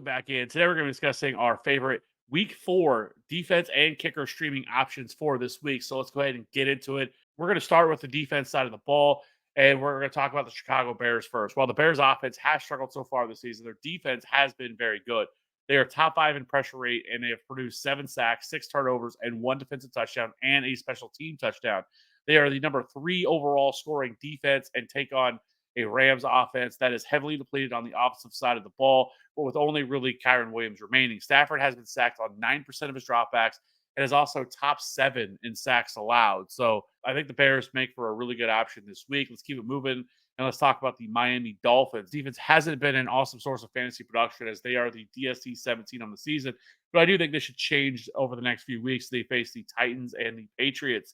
back in. Today we're going to be discussing our favorite week 4 defense and kicker streaming options for this week. So let's go ahead and get into it. We're going to start with the defense side of the ball, and we're going to talk about the Chicago Bears first. While the Bears offense has struggled so far this season, their defense has been very good. They are top 5 in pressure rate, and they have produced 7 sacks, 6 turnovers, and 1 defensive touchdown and a special team touchdown. They are the number 3 overall scoring defense and take on a Rams offense that is heavily depleted on the offensive side of the ball, but with only really Kyron Williams remaining. Stafford has been sacked on 9% of his dropbacks and is also top 7 in sacks allowed. So I think the Bears make for a really good option this week. Let's keep it moving. And let's talk about the Miami Dolphins. Defense hasn't been an awesome source of fantasy production as they are the DST 17 on the season. But I do think this should change over the next few weeks. They face the Titans and the Patriots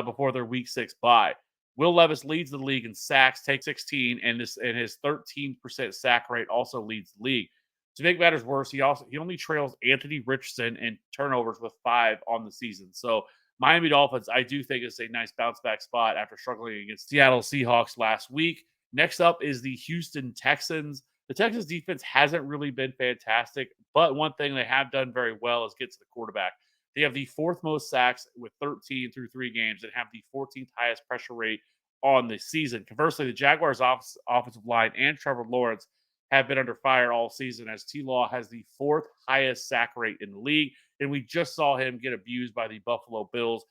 before their week 6 bye. Will Levis leads the league in sacks, takes 16, and his 13% sack rate also leads the league. To make matters worse, he only trails Anthony Richardson in turnovers with 5 on the season. So Miami Dolphins, I do think is a nice bounce back spot after struggling against Seattle Seahawks last week. Next up is the Houston Texans. The Texans defense hasn't really been fantastic, but one thing they have done very well is get to the quarterback. They have the 4th most sacks with 13 through 3 games and have the 14th highest pressure rate on the season. Conversely, the Jaguars' offensive line and Trevor Lawrence have been under fire all season as T. Law has the 4th highest sack rate in the league. And we just saw him get abused by the Buffalo Bills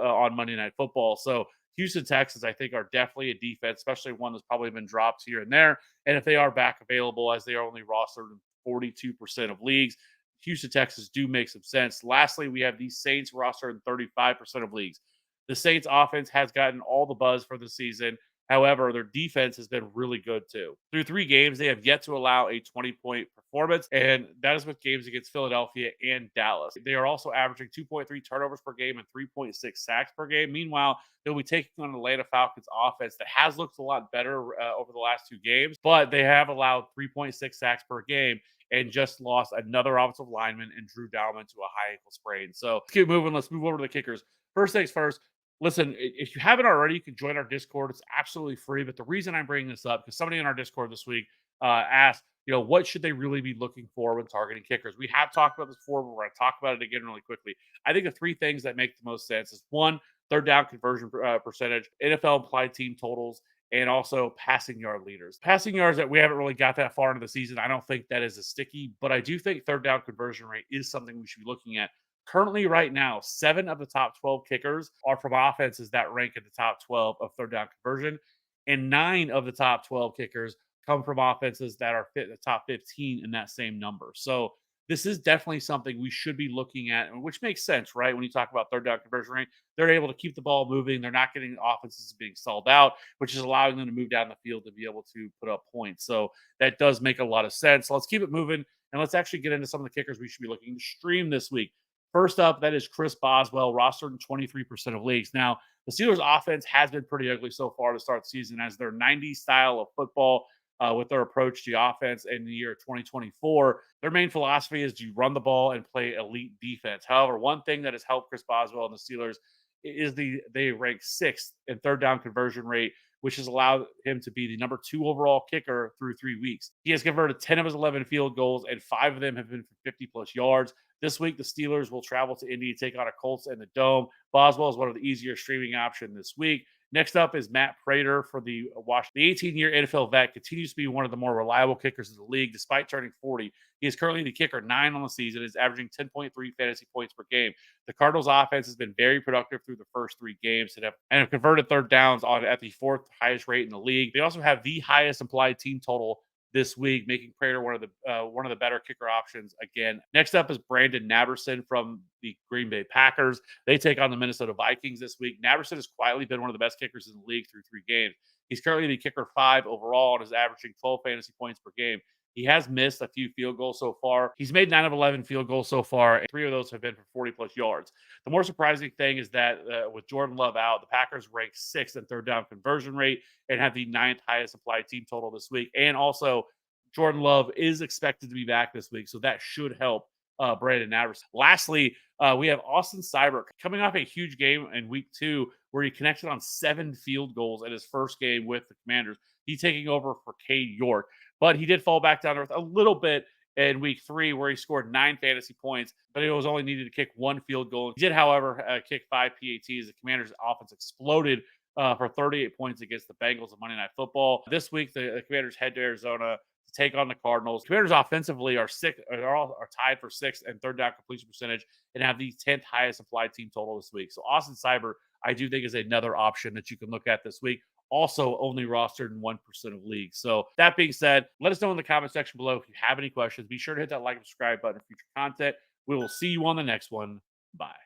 on Monday Night Football. So Houston Texans, I think, are definitely a defense, especially one that's probably been dropped here and there. And if they are back available, as they are only rostered in 42% of leagues, Houston Texans do make some sense. Lastly, we have the Saints rostered in 35% of leagues. The Saints offense has gotten all the buzz for the season. However, their defense has been really good too. Through 3 games, they have yet to allow a 20-point performance, and that is with games against Philadelphia and Dallas. They are also averaging 2.3 turnovers per game and 3.6 sacks per game. Meanwhile, they'll be taking on the Atlanta Falcons offense that has looked a lot better over the last 2 games, but they have allowed 3.6 sacks per game and just lost another offensive lineman and Drew Dalman to a high ankle sprain. So let's keep moving. Let's move over to the kickers. First things first, listen, if you haven't already, you can join our Discord. It's absolutely free. But the reason I'm bringing this up, because somebody in our Discord this week asked, what should they really be looking for when targeting kickers? We have talked about this before, but we're going to talk about it again really quickly. I think the 3 things that make the most sense is 1, third down conversion percentage, NFL implied team totals, and also passing yard leaders. Passing yards that we haven't really got that far into the season, I don't think that is a sticky, but I do think third down conversion rate is something we should be looking at. Currently, right now, 7 of the top 12 kickers are from offenses that rank in the top 12 of third down conversion, and 9 of the top 12 kickers come from offenses that are fit the top 15 in that same number. So this is definitely something we should be looking at, which makes sense, right? When you talk about third down conversion rate, they're able to keep the ball moving. They're not getting offenses being stalled out, which is allowing them to move down the field to be able to put up points. So that does make a lot of sense. So let's keep it moving and let's actually get into some of the kickers we should be looking to stream this week. First up, that is Chris Boswell, rostered in 23% of leagues. Now, the Steelers' offense has been pretty ugly so far to start the season as their 90s style of football with their approach to offense in the year 2024. Their main philosophy is to run the ball and play elite defense. However, one thing that has helped Chris Boswell and the Steelers is they rank 6th in third down conversion rate, which has allowed him to be the number 2 overall kicker through 3 weeks. He has converted 10 of his 11 field goals, and 5 of them have been for 50-plus yards. This week, the Steelers will travel to Indy to take on a Colts in the Dome. Boswell is one of the easier streaming options this week. Next up is Matt Prater for the Washington. The 18-year NFL vet continues to be one of the more reliable kickers in the league despite turning 40. He is currently the kicker 9 on the season, is averaging 10.3 fantasy points per game. The Cardinals' offense has been very productive through the first 3 games and have converted third downs at the 4th highest rate in the league. They also have the highest implied team total this week, making Prater one of the better kicker options again. Next up is Brandon Naberson from the Green Bay Packers. They take on the Minnesota Vikings this week. Naberson has quietly been one of the best kickers in the league through 3 games. He's currently the kicker 5 overall and is averaging 12 fantasy points per game. He has missed a few field goals so far. He's made 9 of 11 field goals so far, and 3 of those have been for 40-plus yards. The more surprising thing is that with Jordan Love out, the Packers rank 6th in third down conversion rate and have the 9th highest applied team total this week. And also, Jordan Love is expected to be back this week, so that should help Brandon Naberson. Lastly, we have Austin Seibert coming off a huge game in week 2 where he connected on 7 field goals in his first game with the Commanders. He's taking over for Cade York, but he did fall back down to earth a little bit in week 3 where he scored 9 fantasy points, but he was only needed to kick 1 field goal. He did, however, kick 5 PATs. The Commanders' offense exploded for 38 points against the Bengals on Monday Night Football. This week, the Commanders head to Arizona to take on the Cardinals. Commanders offensively are tied for sixth and third down completion percentage and have the 10th highest applied team total this week. So Austin Cyber, I do think, is another option that you can look at this week. Also, only rostered in 1% of leagues. So, that being said, let us know in the comment section below if you have any questions. Be sure to hit that like and subscribe button for future content. We will see you on the next one. Bye.